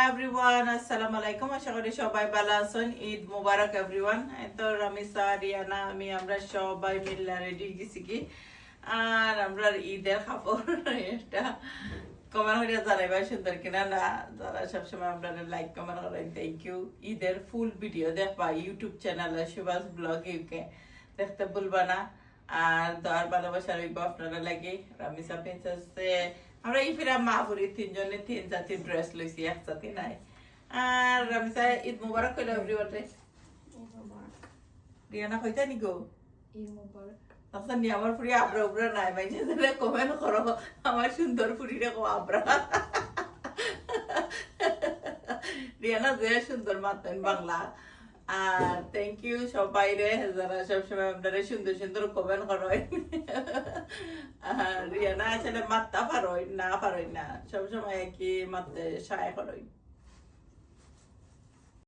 Everyone আসসালামু আলাইকুম, আশা করি সবাই ভালো আছেন। ঈদ মুবারক এভরিওয়ান। তো রামিসা রিয়ানা আমরা সবাই মিলে রেডি গেছি কি আর আমরা ঈদের কাপড় এটা কমেন্ট করে জানাইবা সুন্দর কিনা না। যারা সবসময় আমরা লাইক কমেন্ট করেন থ্যাংক ইউ। ঈদের ফুল ভিডিও দেখবা ইউটিউব চ্যানেলে সুভাষ ব্লগ ইউকে দেখতে ভুলবা না। আর দোয়ার ভালোবাসা রইব আপনারা লাগে। রামিসা প্রিন্সেসে আমরা এই ফিরা মা পুরি তিনজনে তিন জাতির ড্রেস লইছি, একসাথে নাই। আর রামিসা ঈদ মুবারক কইলো এভরিওয়ানে। রিয়ানা কইতা নি গো ঈদ মুবারক। আচ্ছা নি আমার পুরি আবরা উবরা নাই মাইছে দিলে কমেন্ট করো আমার সুন্দর পুরি রে কো আবরা। রিয়ানা যে সুন্দর মাতেন বাংলা। আর থ্যাংক ইউ সবাই রে যারা সবসময় আপনারা সুন্দর সুন্দর কমেন্ট করেন। আর রিয়ানা আসলে মাত্তা পারোই না সবসময় কি মাত্তে সায় করেন।